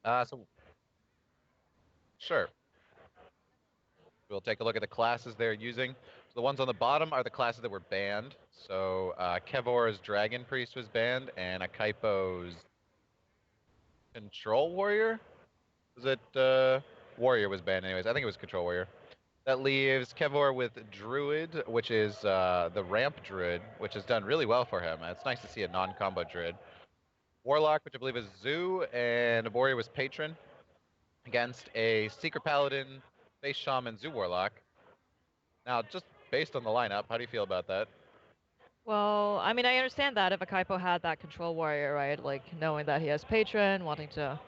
So sure, we'll take a look at the classes they're using. So the ones on the bottom are the classes that were banned. So Kevor's Dragon Priest was banned, and Akaipo's Control Warrior. Was it Warrior was banned anyways? I think it was Control Warrior. That leaves Kevor with Druid, which is the ramp Druid, which has done really well for him. It's nice to see a non-combo Druid. Warlock, which I believe is Zoo, and Warrior was Patron against a Secret Paladin, Face Shaman, Zoo Warlock. Now, just based on the lineup, how do you feel about that? Well, I mean, I understand that if a Kaipo had that control warrior, right? Like knowing that he has patron, wanting to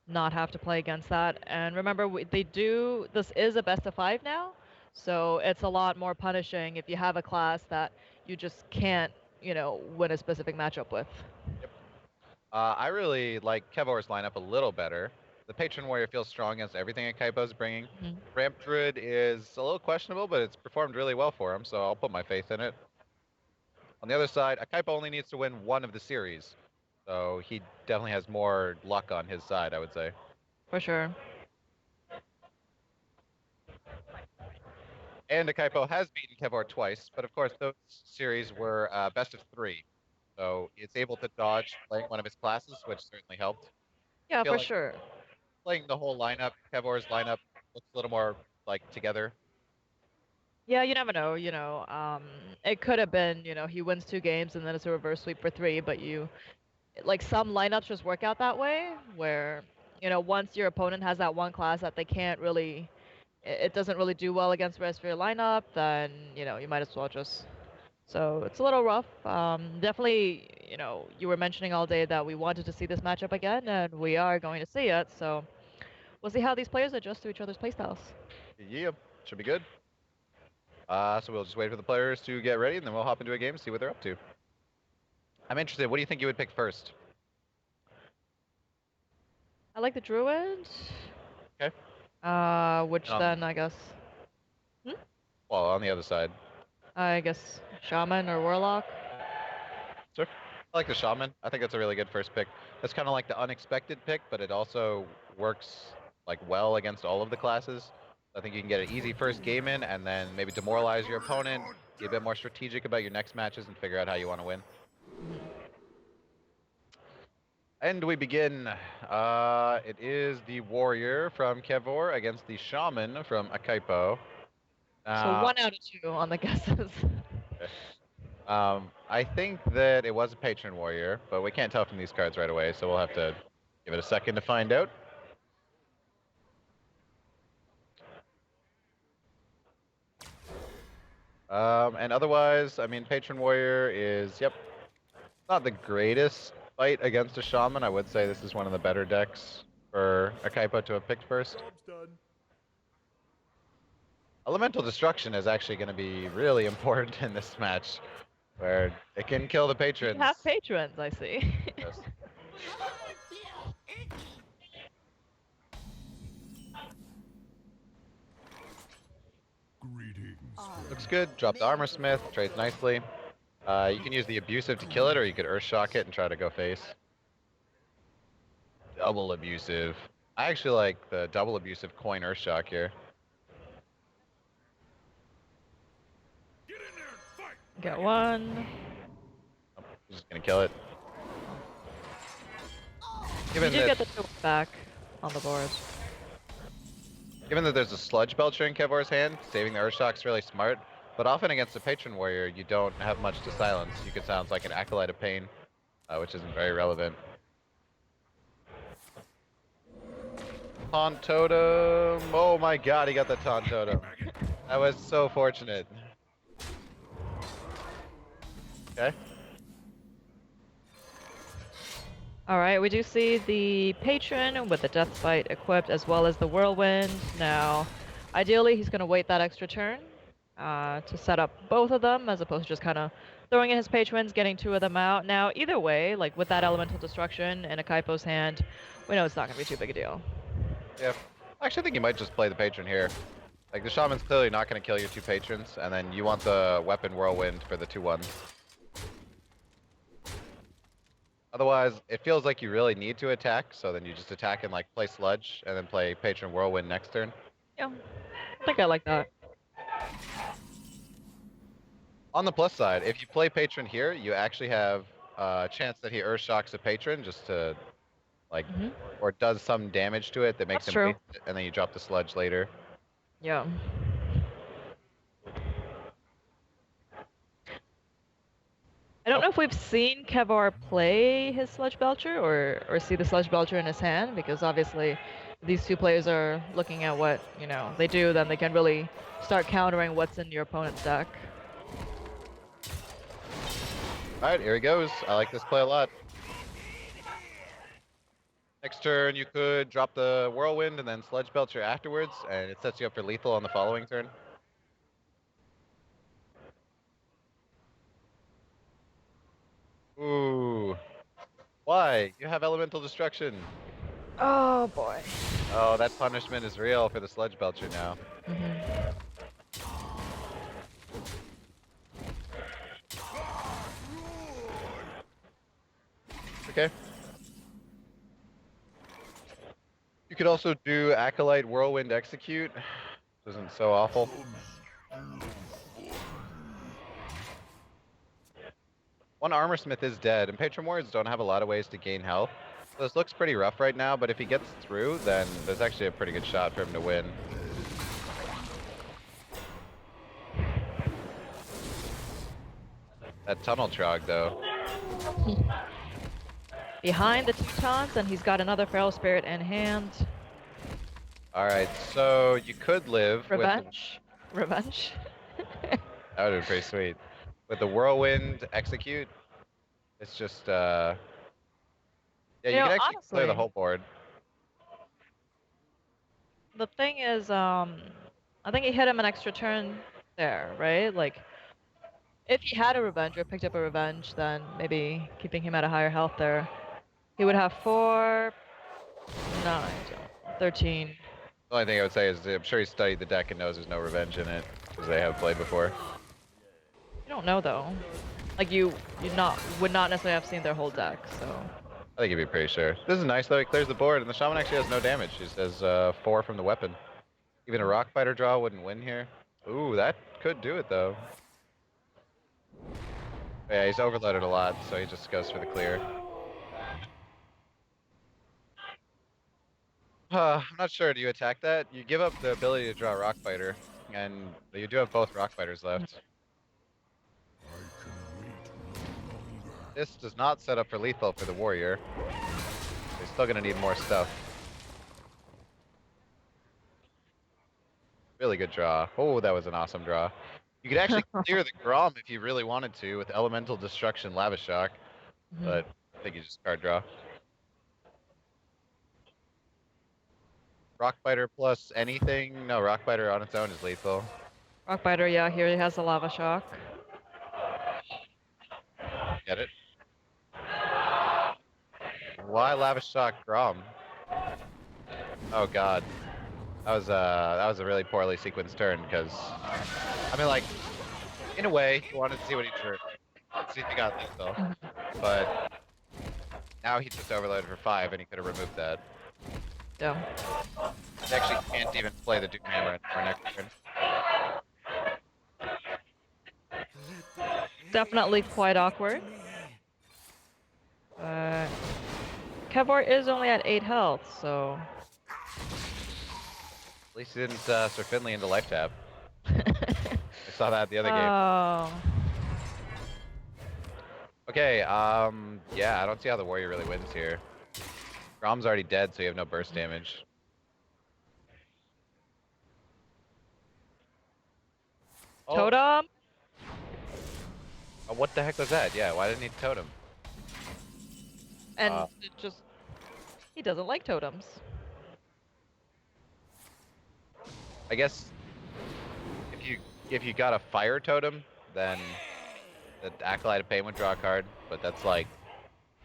not have to play against that. And remember, this is a best of 5 now, so it's a lot more punishing if you have a class that you just can't, win a specific matchup with. Yep. I really like Kevor's lineup a little better. The Patron Warrior feels strong against everything that Kaipo's bringing. Mhm. Ramp Druid is a little questionable, but it's performed really well for him, so I'll put my faith in it. On the other side, Akaipo only needs to win one of the series, so he definitely has more luck on his side, I would say. For sure. And Akaipo has beaten Kevor twice, but of course those series were best of 3, so it's able to dodge playing one of his classes, which certainly helped. I Yeah, feel for like sure. playing the whole lineup, Kevor's lineup looks a little more like together. Yeah, you never know, it could have been, he wins 2 games and then it's a reverse sweep for 3, but like some lineups just work out that way where once your opponent has that one class that they can't really it doesn't really do well against the rest of your lineup, then you might as well just so it's a little rough. Definitely, you were mentioning all day that we wanted to see this matchup again, and we are going to see it, so we'll see how these players adjust to each other's playstyles. Yeah, should be good. So we'll just wait for the players to get ready, and then we'll hop into a game and see what they're up to. I'm interested. What do you think you would pick first? I like the druid, Okay. which Um, then I guess hmm? well, on the other side. I guess shaman or warlock. Sure. I like the Shaman. I think that's a really good first pick. That's kind of like the unexpected pick, but it also works like well against all of the classes. I think you can get an easy first game in, and then maybe demoralize your opponent, be a bit more strategic about your next matches, and figure out how you want to win. And we begin. It is the Warrior from Kevor against the Shaman from Akaipo. So Uh, 1 out of 2 on the guesses. I think that it was a Patron Warrior, but we can't tell from these cards right away, so we'll have to give it a second to find out. And otherwise, I mean, Patron Warrior is, yep, not the greatest fight against a Shaman. I would say this is one of the better decks for a Kaipo to have picked first. Elemental Destruction is actually going to be really important in this match, where it can kill the You patrons. have patrons, I see. Yes. Looks good. Drop the Armor Smith, trades nicely. You can use the Abusive to kill it, or you could Earth Shock it and try to go face. Double Abusive. I actually like the double Abusive coin Earth Shock here. Get one. I'm just gonna kill it. You Given do that, get the 2 back on the board. given that there's a Sludge Belcher in Kevor's hand, saving the Earth Shock's really smart. But often against a Patron Warrior, you don't have much to silence. You could sound like an Acolyte of Pain, which isn't very relevant. Taunt Totem. Oh my god, he got the Taunt Totem. That was so fortunate. Okay. Alright, we do see the patron with the Deathbite equipped as well as the Whirlwind. Now, ideally he's going to wait that extra turn to set up both of them as opposed to just kind of throwing in his patrons, getting 2 of them out. Now, either way, like with that Elemental Destruction in a Kaipo's hand, we know it's not going to be too big a deal. Yeah. I actually think you might just play the Patron here. Like, the Shaman's clearly not going to kill your 2 patrons, and then you want the Weapon Whirlwind for the 2-1. Otherwise, it feels like you really need to attack, so then you just attack and like play Sludge, and then play Patron Whirlwind next turn. Yeah, I think I like that. On the plus side, if you play Patron here, you actually have a chance that he Earth Shocks a Patron just to like, Hmm. or does some damage to it that makes That's him true. waste it, and then you drop the Sludge later. Yeah. I don't know if we've seen Kevar play his Sludge Belcher or see the Sludge Belcher in his hand, because obviously these two players are looking at what, they do, then they can really start countering what's in your opponent's deck. Alright, here he goes. I like this play a lot. Next turn, you could drop the Whirlwind and then Sludge Belcher afterwards, and it sets you up for lethal on the following turn. Ooh. Why? You have Elemental Destruction. Oh boy. Oh, that punishment is real for the Sludge Belcher now. Hmm. Okay. You could also do Acolyte Whirlwind Execute. Isn't so awful. One Armor Smith is dead, and Patron Warriors don't have a lot of ways to gain health. So this looks pretty rough right now, but if he gets through, then there's actually a pretty good shot for him to win. That Tunnel Trog, though. Behind the Teutons, and he's got another Feral Spirit in hand. Alright, so you could live with... Revenge. Revenge. That would have been pretty sweet. With the Whirlwind Execute, it's just, yeah, you can actually clear the Honestly, whole board. the thing is, I think he hit him an extra turn there, right? Like, if he had a Revenge or picked up a Revenge, then maybe keeping him at a higher health there. He would have 4, 9, 13. The only thing I would say is I'm sure he studied the deck and knows there's no revenge in it, because they have played before. You don't know though. Like would not necessarily have seen their whole deck, so. I think you'd be pretty sure. This is nice though, he clears the board, and the Shaman actually has no damage. He just has 4 from the weapon. Even a Rock Fighter draw wouldn't win here. Ooh, that could do it though. Yeah, he's overloaded a lot, so he just goes for the clear. I'm not sure. Do you attack that? You give up the ability to draw Rock Fighter, and you do have both Rock Fighters left. This does not set up for lethal for the Warrior. He's still gonna need more stuff. Really good draw. Oh, that was an awesome draw. You could actually clear the Grom if you really wanted to with Elemental Destruction Lava Shock, but I think you just card draw. Rockbiter plus anything? No, Rockbiter on its own is lethal. Rockbiter, yeah, here he has a Lava Shock. Get it? Why Lava Shock Grom? Oh god. That was a really poorly sequenced turn, because I mean, like, in a way, you wanted to see what he drew. See if he got lethal. But now he just overloaded for 5 and he could have removed that. Yeah. He actually can't even play the Doom Hammer anymore next turn. Definitely quite awkward. Kevor is only at 8 health, so. At least he didn't Sir Finley into life tap. I saw that the other game. Oh. Okay, yeah, I don't see how the Warrior really wins here. Grom's already dead, so you have no burst damage. Oh. Totem? What the heck was that? Yeah, why didn't he totem? And it just. He doesn't like totems. I guess if you got a fire totem, then the Acolyte of Pain would draw a card, but that's like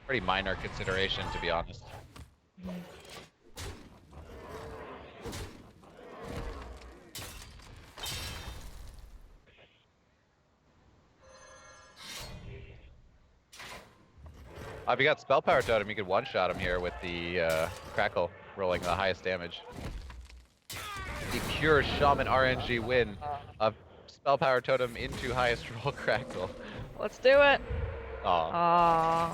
pretty minor consideration, to be honest. If you got Spell Power Totem, you could one-shot him here with the Crackle rolling the highest damage. The pure Shaman RNG win of Spell Power Totem into highest roll Crackle. Let's do it. Aw. Aww.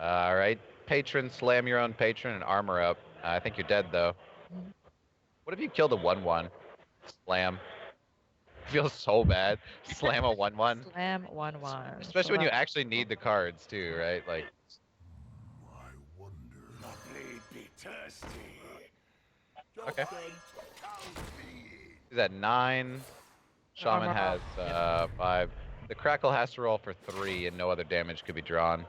Alright. Patron, slam your own patron and armor up. I think you're dead though. What if you killed a 1-1? Slam. Feels so bad. Slam a 1-1. Slam 1-1. Especially when you actually need the cards too, right? Like. I wonder. Lovely be thirsty. Okay. He's at 9. Shaman has 5. The Crackle has to roll for 3 and no other damage could be drawn.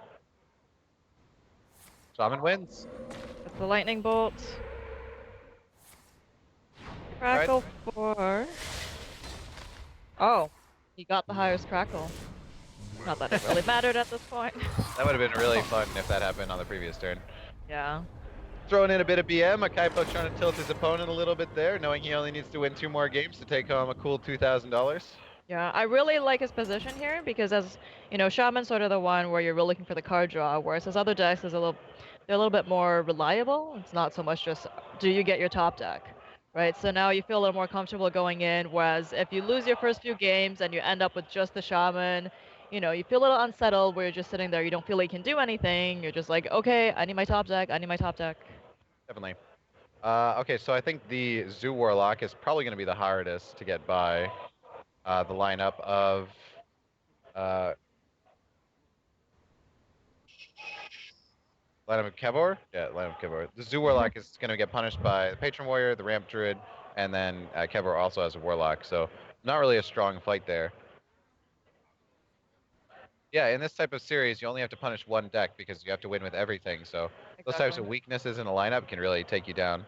Shaman wins. With the lightning bolt. Crackle 4. Oh, he got the highest crackle. Not that it really mattered at this point. That would have been really fun if that happened on the previous turn. Yeah. Throwing in a bit of BM, Akaipo trying to tilt his opponent a little bit there, knowing he only needs to win 2 more games to take home a cool $2,000. Yeah, I really like his position here because as, you know, Shaman's sort of the one where you're really looking for the card draw, whereas his other decks is they're a little bit more reliable. It's not so much just, do you get your top deck, right? So now you feel a little more comfortable going in, whereas if you lose your first few games and you end up with just the Shaman, you know, you feel a little unsettled where you're just sitting there, you don't feel like you can do anything, you're just like, okay, I need my top deck, I need my top deck. Definitely. Okay, so I think the Zoo Warlock is probably going to be the hardest to get by the lineup of lineup of Kevor? Yeah, lineup of Kevor. The Zoo Warlock is going to get punished by the Patron Warrior, the Ramp Druid, and then Kevor also has a Warlock, so not really a strong fight there. Yeah, in this type of series, you only have to punish one deck because you have to win with everything, so those types of weaknesses in a lineup can really take you down.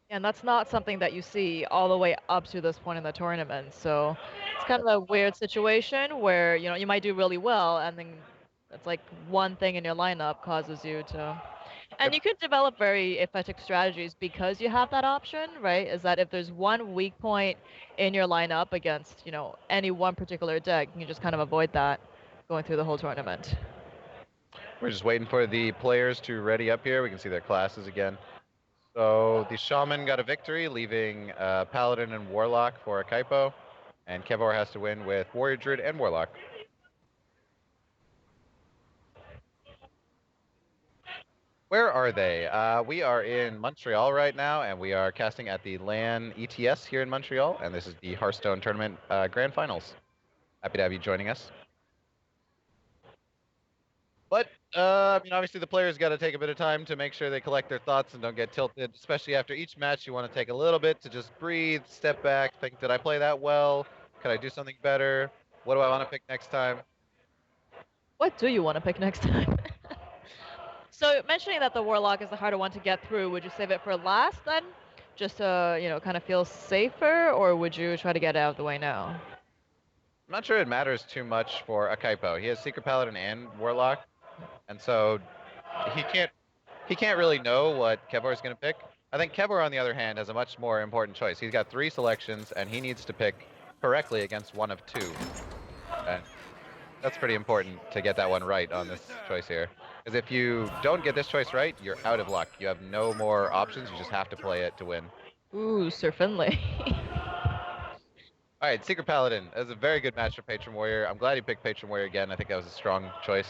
And that's not something that you see all the way up to this point in the tournament. So it's kind of a weird situation where, you know, you might do really well and then it's like one thing in your lineup causes you to... And you could develop very effective strategies because you have that option, right? Is that if there's one weak point in your lineup against, you know, any one particular deck, you can just kind of avoid that going through the whole tournament. We're just waiting for the players to ready up here. We can see their classes again. So the Shaman got a victory, leaving Paladin and Warlock for Akaipo, and Kevor has to win with Warrior Druid and Warlock. Where are they? We are in Montreal right now, and we are casting at the LAN ETS here in Montreal, and this is the Hearthstone Tournament Grand Finals. Happy to have you joining us. But, I mean, obviously the players got to take a bit of time to make sure they collect their thoughts and don't get tilted, especially after each match. You want to take a little bit to just breathe, step back, think, did I play that well? Could I do something better? What do I want to pick next time? What do you want to pick next time? So mentioning that the Warlock is the harder one to get through, would you save it for last then? Just to, you know, kind of feel safer, or would you try to get it out of the way now? I'm not sure it matters too much for Akaipo. He has Secret Paladin and Warlock, and so he can't really know what Kevor is going to pick. I think Kevor, on the other hand, has a much more important choice. He's got 3 selections, and he needs to pick correctly against one of 2. And that's pretty important to get that one right on this choice here. Because if you don't get this choice right, you're out of luck. You have no more options. You just have to play it to win. Ooh, Sir Finlay. All right, Secret Paladin. That was a very good match for Patron Warrior. I'm glad he picked Patron Warrior again. I think that was a strong choice.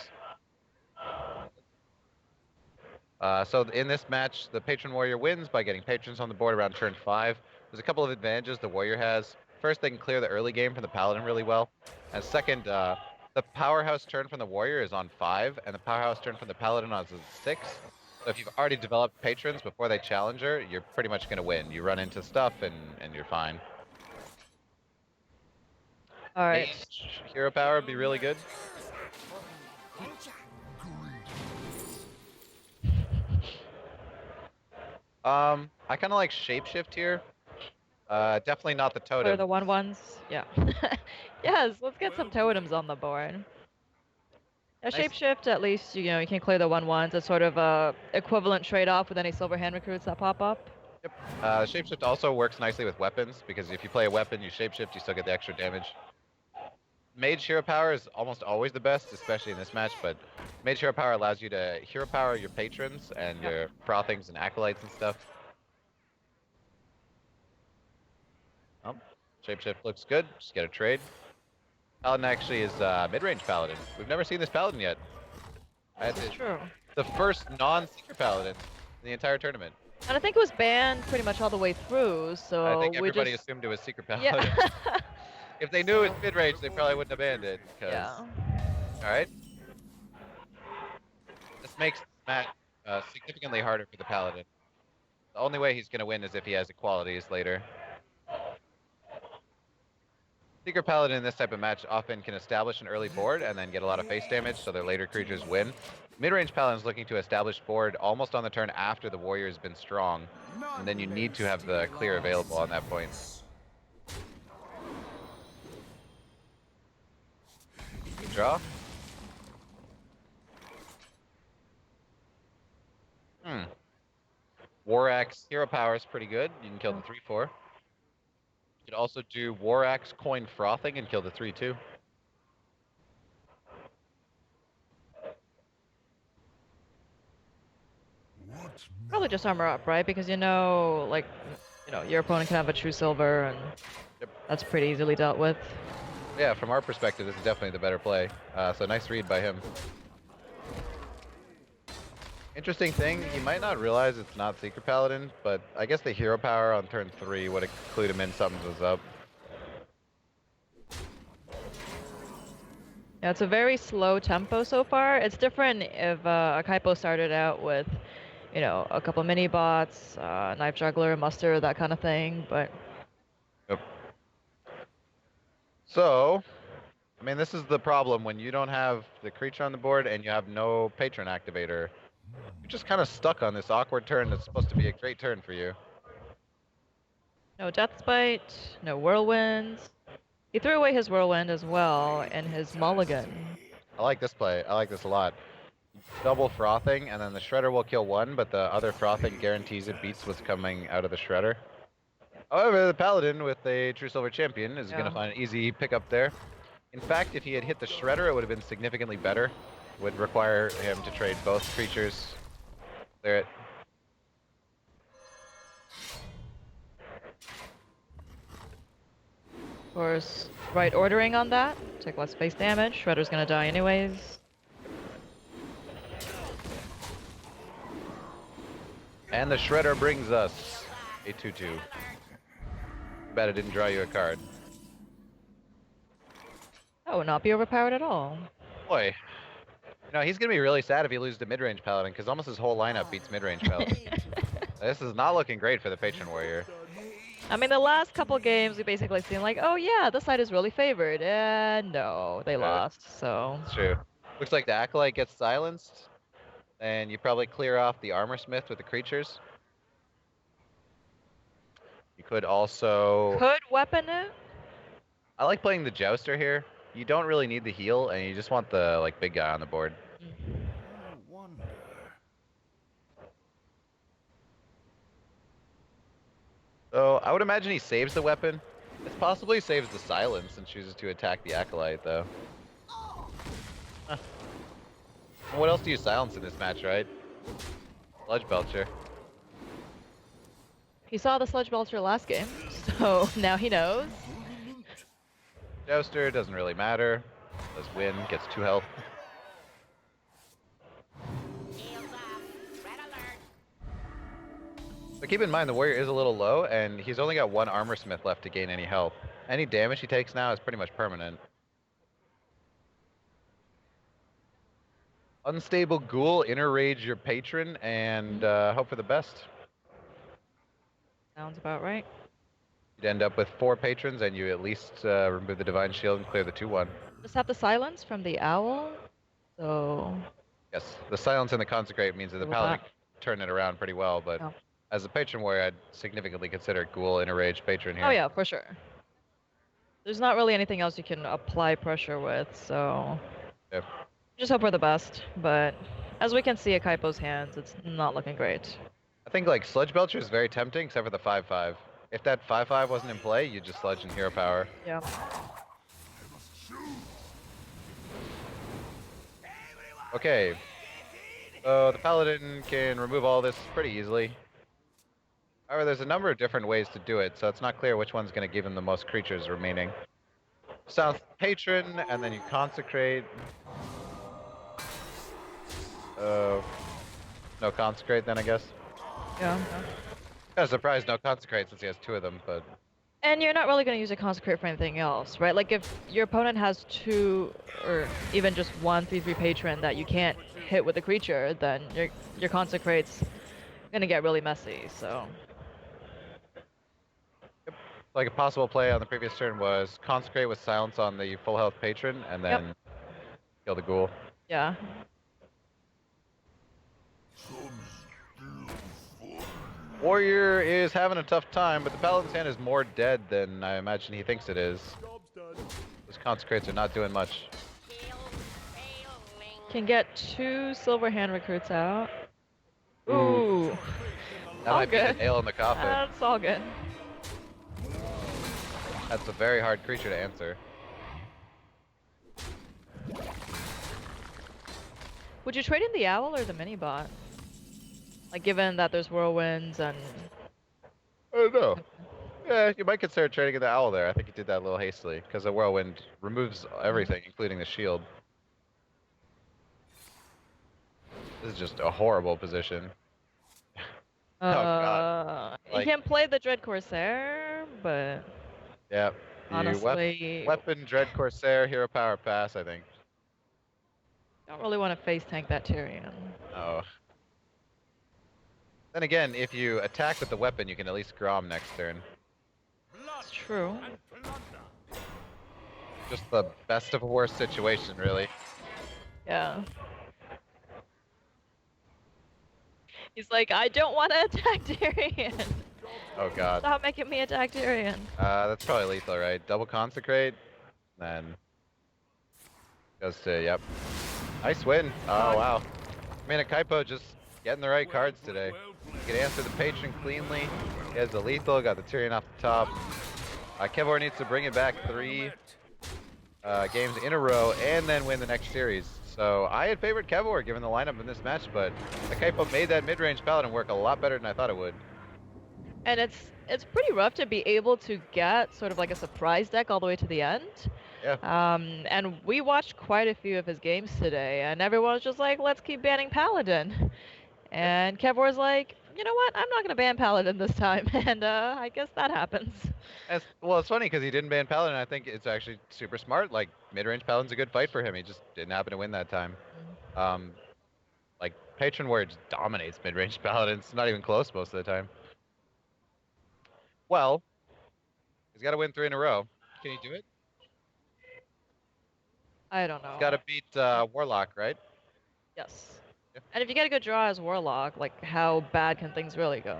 So in this match, the Patron Warrior wins by getting patrons on the board around turn 5. There's a couple of advantages the Warrior has. First, they can clear the early game from the Paladin really well. And second, the Powerhouse turn from the Warrior is on 5, and the Powerhouse turn from the Paladin is 6. So if you've already developed patrons before they challenge her, you're pretty much going to win. You run into stuff, and you're fine. All right. Hero power would be really good. I kind of like Shapeshift here. Definitely not the totem. Or the 1/1s? Yeah. Yes, let's get some totems on the board. A Shapeshift, at least, you know, you can clear the 1/1s. It's sort of a equivalent trade-off with any silver hand recruits that pop up. Yep. Shapeshift also works nicely with weapons, because if you play a weapon, you Shapeshift, you still get the extra damage. Mage hero power is almost always the best, especially in this match, but Mage hero power allows you to hero power your patrons and Yep. your frothings and acolytes and stuff. Oh, shapeshift looks good. Just get a trade. Paladin actually is mid-range Paladin. We've never seen this Paladin yet. This is true. The first non-seeker Paladin in the entire tournament. And I think it was banned pretty much all the way through, so I think we everybody just... assumed it was secret Paladin. Yeah. If they knew it was mid-range, they probably wouldn't have banned it. Yeah. Alright. This makes this match significantly harder for the Paladin. The only way he's going to win is if he has equalities later. Seeker Paladin in this type of match often can establish an early board and then get a lot of face damage, so their later creatures win. Mid-range Paladin is looking to establish board almost on the turn after the warrior has been strong, and then you need to have the clear available on that point. Draw. War Axe hero power is pretty good. You can kill the 3/4. You could also do War Axe coin frothing and kill the 3/2. Probably just armor up, right? Because like, your opponent can have a true silver, and that's pretty easily dealt with. Yeah, from our perspective, this is definitely the better play. So nice read by him. Interesting thing, he might not realize it's not Seeker Paladin, but I guess the hero power on turn 3 would have clued him in something was up. Yeah, it's a very slow tempo so far. It's different if a Kaipo started out with, a couple mini bots, knife juggler, muster, that kind of thing, but... Yep. So, I mean, this is the problem when you don't have the creature on the board and you have no patron activator. You're just kind of stuck on this awkward turn that's supposed to be a great turn for you. No Deathbite, no Whirlwinds. He threw away his Whirlwind as well, and his Mulligan. I like this play. I like this a lot. Double Frothing, and then the Shredder will kill one, but the other Frothing guarantees it beats what's coming out of the Shredder. However, the Paladin with a True Silver Champion is going to find an easy pickup there. In fact, if he had hit the Shredder, it would have been significantly better. Would require him to trade both creatures. Clear it. Of course, right ordering on that. Take less face damage. Shredder's gonna die anyways. And the Shredder brings us a 2/2. Bet it didn't draw you a card. That would not be overpowered at all. Boy. He's going to be really sad if he loses to mid-range Paladin, because almost his whole lineup beats mid-range Paladin. This is not looking great for the Patron Warrior. I mean, the last couple games we basically seen like, oh yeah, this side is really favored. And no, they lost, so... It's true. Looks like the Acolyte gets silenced, and you probably clear off the Armor Smith with the creatures. You could also... Could weapon it? I like playing the Jouster here. You don't really need the heal, and you just want the big guy on the board. So I would imagine he saves the weapon. It's possible he saves the silence and chooses to attack the Acolyte, though. Huh. What else do you silence in this match, right? Sludge Belcher. He saw the Sludge Belcher last game, so now he knows. Jouster doesn't really matter. Does win, gets 2 health. But keep in mind, the warrior is a little low, and he's only got 1 Armor Smith left to gain any health. Any damage he takes now is pretty much permanent. Unstable Ghoul, Inner Rage your patron, and hope for the best. Sounds about right. You'd end up with 4 patrons, and you at least remove the Divine Shield and clear the 2/1. Just have the silence from the owl, so... Yes, the silence and the Consecrate means that the Paladin can turn it around pretty well, but as a patron warrior, I'd significantly consider Ghoul, Inner Rage, patron here. Oh yeah, for sure. There's not really anything else you can apply pressure with, so... Yep. Just hope for the best, but as we can see at Kaipo's hands, it's not looking great. I think Sludge Belcher is very tempting, except for the 5/5. If that 5/5 wasn't in play, you'd just sludge in hero power. Yeah. Okay, so the Paladin can remove all this pretty easily. However, there's a number of different ways to do it, so it's not clear which one's going to give him the most creatures remaining. South Patron, and then you consecrate. No consecrate then, I guess. Yeah. Kind of surprised no consecrate since he has 2 of them, but And you're not really going to use a consecrate for anything else, right? Like if your opponent has 2 or even just 1 3/3 patron that you can't hit with a creature, then your consecrate's going to get really messy. So like a possible play on the previous turn was consecrate with silence on the full health patron, and then kill the ghoul. yeah. Warrior is having a tough time, but the Paladin's hand is more dead than I imagine he thinks it is. Those consecrates are not doing much. Can get 2 silver hand recruits out. Ooh. That All might be the good. nail in the coffin. That's all good. That's a very hard creature to answer. Would you trade in the owl or the mini bot? Like given that there's whirlwinds and I don't know. Yeah, you might consider trading in the owl there. I think he did that a little hastily, because the whirlwind removes everything, including the shield. This is just a horrible position. Oh god. you can play the Dread Corsair, but Yeah. honestly, Weapon, Dread Corsair, Hero Power Pass, I think. don't really want to face tank that Tyrion. Oh. Then again, if you attack with the weapon, you can at least Grom next turn. It's true. Just the best of a worst situation, really. Yeah. He's like, I don't want to attack Tyrion. Oh god. Stop making me attack Tyrion. That's probably lethal, right? Double Consecrate, then goes to, yep. Nice win. Oh, wow. I mean, a Kaipo just getting the right cards today. He can answer the Patron cleanly. He has the lethal, got the Tyrion off the top. Kevor needs to bring it back 3 games in a row and then win the next series. So I had favored Kevor given the lineup in this match, but the Kaipo made that mid-range Paladin work a lot better than I thought it would. And it's pretty rough to be able to get sort of like a surprise deck all the way to the end. Yeah. And we watched quite a few of his games today, and everyone was just like, let's keep banning Paladin. And Kevor's like, you know what? I'm not going to ban Paladin this time. And I guess that happens. Well, it's funny because he didn't ban Paladin. I think it's actually super smart. Like, mid-range Paladin's a good fight for him. He just didn't happen to win that time. Like, Patron Warrior just dominates mid-range Paladin. It's not even close most of the time. Well, he's got to win 3 in a row. Can he do it? I don't know. He's got to beat Warlock, right? Yes. Yeah. And if you get a good draw as Warlock, like how bad can things really go?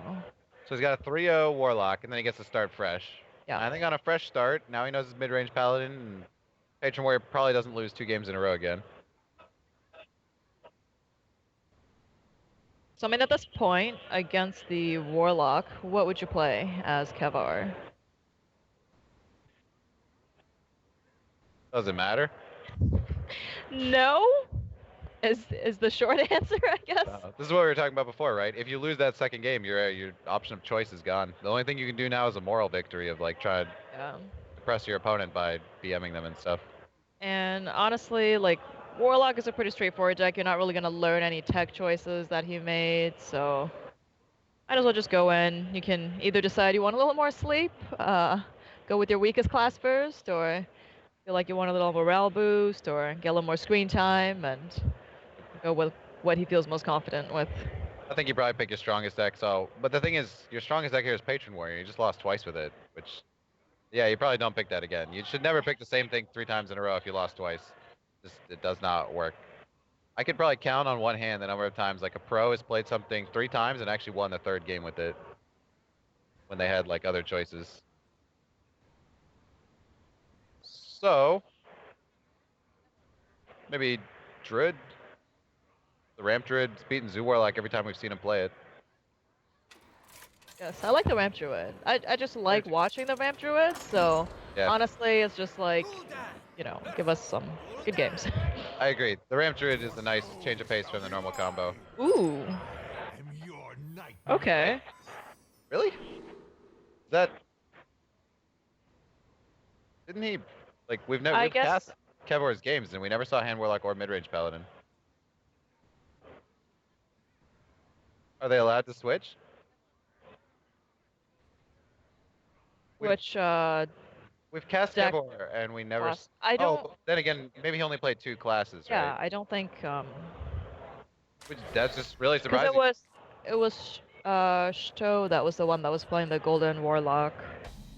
So he's got a 3-0 Warlock, and then he gets to start fresh. Yeah. And I think on a fresh start, now he knows his mid-range Paladin, and Patron Warrior probably doesn't lose 2 games in a row again. So I mean, at this point, against the Warlock, what would you play as Kevar? Doesn't matter. No, is the short answer, I guess. This is what we were talking about before, right? If you lose that second game, your option of choice is gone. The only thing you can do now is a moral victory of like try to depress your opponent by BMing them and stuff. And honestly, like Warlock is a pretty straightforward deck. You're not really gonna learn any tech choices that he made, so might as well just go in. You can either decide you want a little more sleep, go with your weakest class first, or feel like you want a little morale boost, or get a little more screen time, and go with what he feels most confident with. I think you probably pick your strongest deck. So, but the thing is, your strongest deck here is Patron Warrior. You just lost twice with it, which, yeah, you probably don't pick that again. You should never pick the same thing 3 times in a row if you lost twice. Just, it does not work. I could probably count on one hand the number of times like a pro has played something 3 times and actually won the 3rd game with it when they had like other choices. So, maybe Druid. The Ramp Druid's beaten Zoo Warlock every time we've seen him play it. Yes, I like the Ramp Druid. I just like watching the Ramp Druid, so Yeah. honestly, it's just like, you know, give us some good games. I agree. The Ramp Druid is a nice change of pace from the normal combo. Ooh. Am your nightmare. Okay. Really? Is that... Didn't he... Like, we've I guess. cast Kevor's games, and we never saw Hand Warlock or mid-range Paladin. Are they allowed to switch? Which We've cast deck Kevor, and we never... class? I don't. Oh, then again, maybe he only played 2 classes, Yeah, right? I don't think That's just really because surprising. it was Shto that was the one that was playing the Golden Warlock.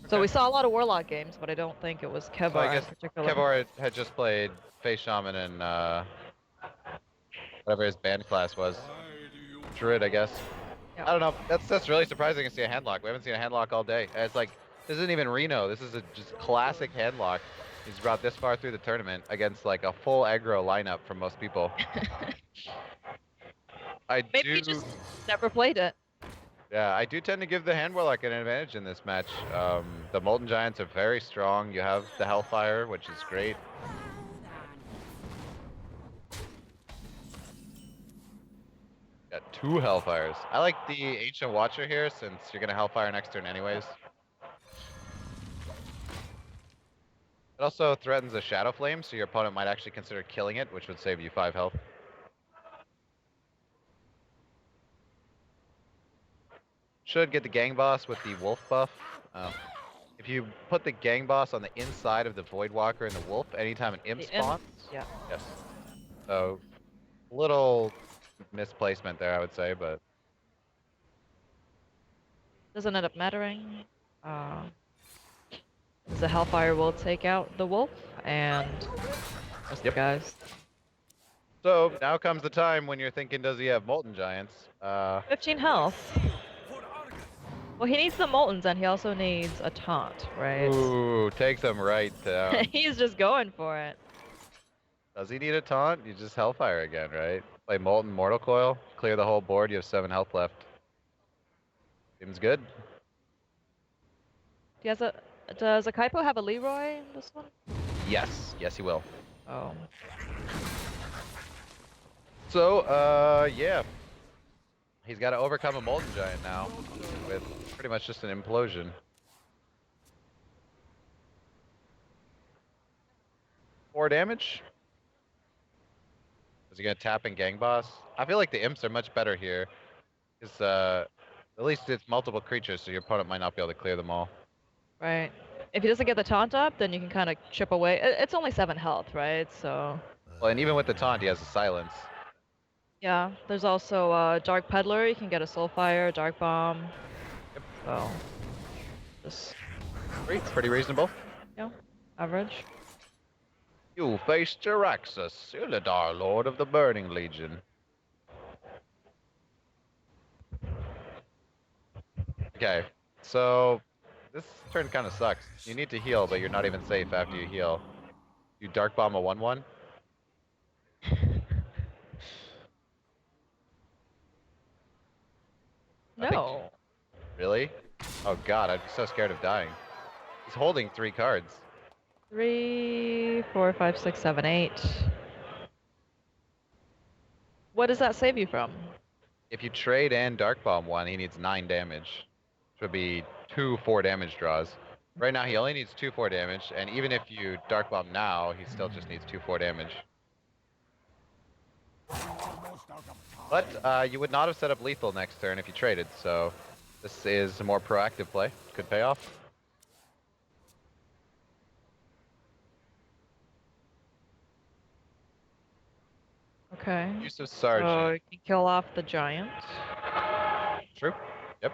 So Okay. we saw a lot of Warlock games, but I don't think it was Kevar So I in guess particular. Kevor had just played Face Shaman and whatever his band class was. Druid, I guess. Yeah. I don't know. That's really surprising to see a Handlock. We haven't seen a Handlock all day. And it's like, this isn't even Reno. This is a just classic Handlock. He's brought this far through the tournament against like a full aggro lineup from most people. Maybe he just never played it. Yeah, I do tend to give the Hand Warlock an advantage in this match. The Molten Giants are very strong. You have the Hellfire, which is great. Got 2 Hellfires. I like the Ancient Watcher here since you're gonna Hellfire next turn anyways. It also threatens a Shadow Flame, so your opponent might actually consider killing it, which would save you 5 health. Should get the Gang Boss with the Wolf buff. If you put the Gang Boss on the inside of the Void Walker and the Wolf, anytime an Imp The imp, spawns. yeah. Yes. So, little misplacement there, I would say, but Doesn't end up mattering. The Hellfire will take out the wolf and rest the guys. so now comes the time when you're thinking, does he have Molten Giants? 15 health. Well, he needs the Moltens and he also needs a taunt, right? Ooh, takes him right down. He's just going for it. Does he need a taunt? You just Hellfire again, right? Play Molten Mortal Coil, clear the whole board, you have 7 health left. Seems good. Does a Kaipo have a Leroy in this one? Yes, yes he will. Oh. So, yeah. He's got to overcome a Molten Giant now with pretty much just an implosion. 4 damage. Is he gonna tap and Gang Boss? I feel like the Imps are much better here. Because, at least it's multiple creatures, so your opponent might not be able to clear them all. Right. If he doesn't get the taunt up, then you can kind of chip away. It's only 7 health, right? So. Well, and even with the taunt, he has a silence. Yeah. There's also Dark Peddler. You can get a Soulfire, Dark Bomb. Yep. So. Just. Great, pretty reasonable. Yeah. Average. You face Jaraxxus, Illidan, Lord of the Burning Legion. Okay, so this turn kind of sucks. You need to heal, but you're not even safe after you heal. You Dark Bomb a 1/1? No. Really? Oh god, I'm so scared of dying. He's holding 3 cards. 3, 4, 5, 6, 7, 8. What does that save you from? If you trade and Dark Bomb 1, he needs 9 damage. Which would be 2 4 damage draws. Right now he only needs 2 4 damage, and even if you Dark Bomb now, he still just needs 2 4 damage. But you would not have set up lethal next turn if you traded, so this is a more proactive play. Could pay off. Okay. Use of Sergeant. So you can kill off the giant. True. Yep.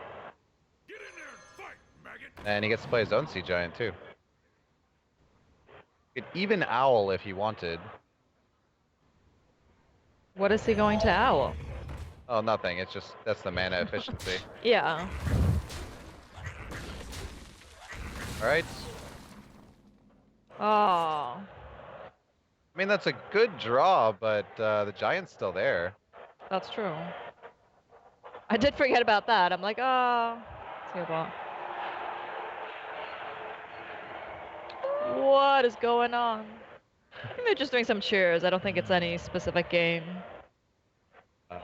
Get in there and fight, maggot. And he gets to play his own Sea Giant too. He could even Owl if he wanted. What is he going to owl? Oh, nothing. It's just, that's the mana efficiency. Yeah. Alright. Oh. I mean, that's a good draw, but the Giant's still there. That's true. I did forget about that. I'm like, oh. What is going on? I think they're just doing some cheers. I don't think it's any specific game. Uh,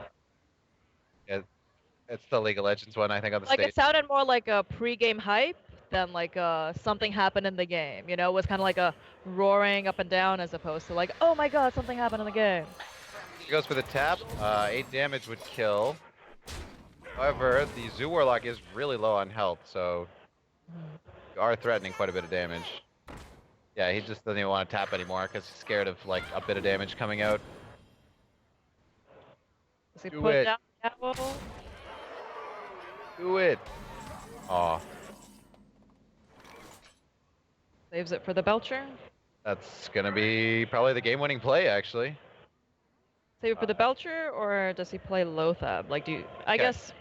it's the League of Legends one, I think, on the Like stage. it sounded more like a pre-game hype than like something happened in the game. You know, it was kind of like a roaring up and down as opposed to like, oh my god, something happened in the game. He goes for the tap. 8 damage would kill. However, the Zoo Warlock is really low on health, so you are threatening quite a bit of damage. Yeah, he just doesn't even want to tap anymore because he's scared of like a bit of damage coming out. Does he Do put it. down the apple? Do it. Aw, Saves it for the Belcher. that's gonna be probably the game-winning play, actually. Save it for the Belcher, or does he play Lothab? Like, do you? I Okay. guess.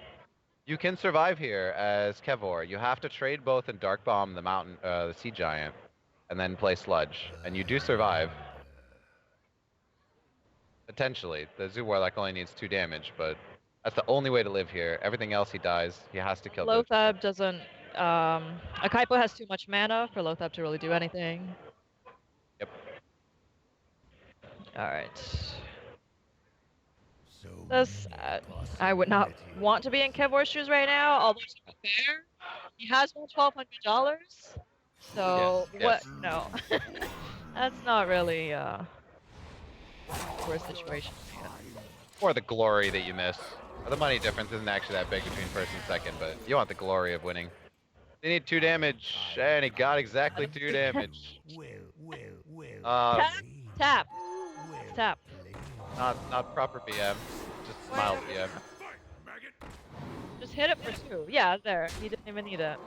You can survive here as Kevor. You have to trade both and Dark Bomb the mountain, the Sea Giant, and then play Sludge, and you do survive. Potentially, the Zoo Warlock only needs 2 damage, but that's the only way to live here. Everything else he dies. He has to kill the. Lothab doesn't. Akaipo has too much mana for Lothab to really do anything. Yep. All right. So This, many I would not possibilities. want to be in Kevor's shoes right now, although to be fair, he has won $1,200. So Yes, what? yes. No, that's not really worst situation. Or the glory that you miss. The money difference isn't actually that big between first and second, but you want the glory of winning. They need 2 damage, and he got exactly 2 damage. Well. Um, Tap, Well tap. played. not proper BM, just mild BM. Fight, maggot. Just hit it for 2. Yeah, there. He didn't even need it.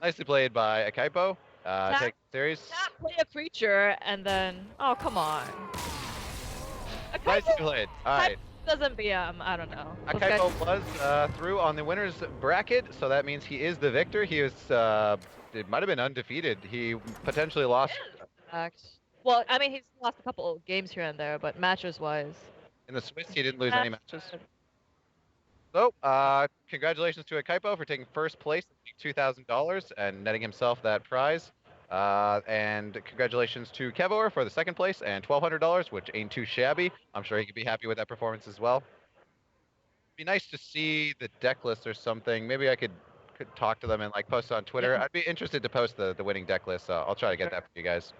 Nicely played by Akaipo. Tap. Take the series. Tap, play a creature, and then oh come on. Nicely Akaipo played. All right. doesn't BM. I don't know. Those guys- Akaipo was through on the winners bracket, so that means he is the victor. He was, it might have been undefeated. He potentially lost Fact. Well, I mean, he's lost a couple of games here and there, but matches-wise. in the Swiss. He didn't lose any matches. So, congratulations to Akaipo for taking first place, $2,000, and netting himself that prize. And congratulations to Kevor for the second place and $1,200, which ain't too shabby. I'm sure he could be happy with that performance as well. Be nice to see the deck list or something. Maybe I could talk to them and like post it on Twitter. Yeah. I'd be interested to post the winning deck list. I'll try to get that for you guys.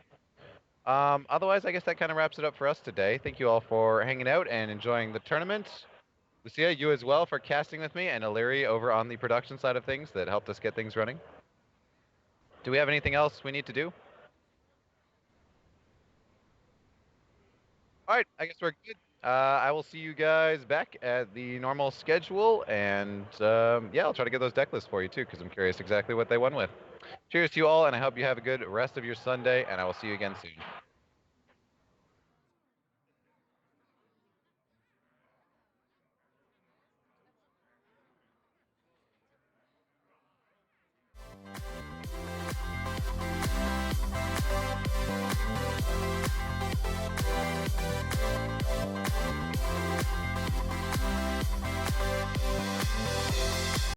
Otherwise, I guess that kind of wraps it up for us today. Thank you all for hanging out and enjoying the tournament. Lucia, you as well for casting with me, and Illyri over on the production side of things that helped us get things running. Do we have anything else we need to do? All right, I guess we're good. I will see you guys back at the normal schedule, and yeah, I'll try to get those deck lists for you too, because I'm curious exactly what they won with. Cheers to you all, and I hope you have a good rest of your Sunday, and I will see you again soon.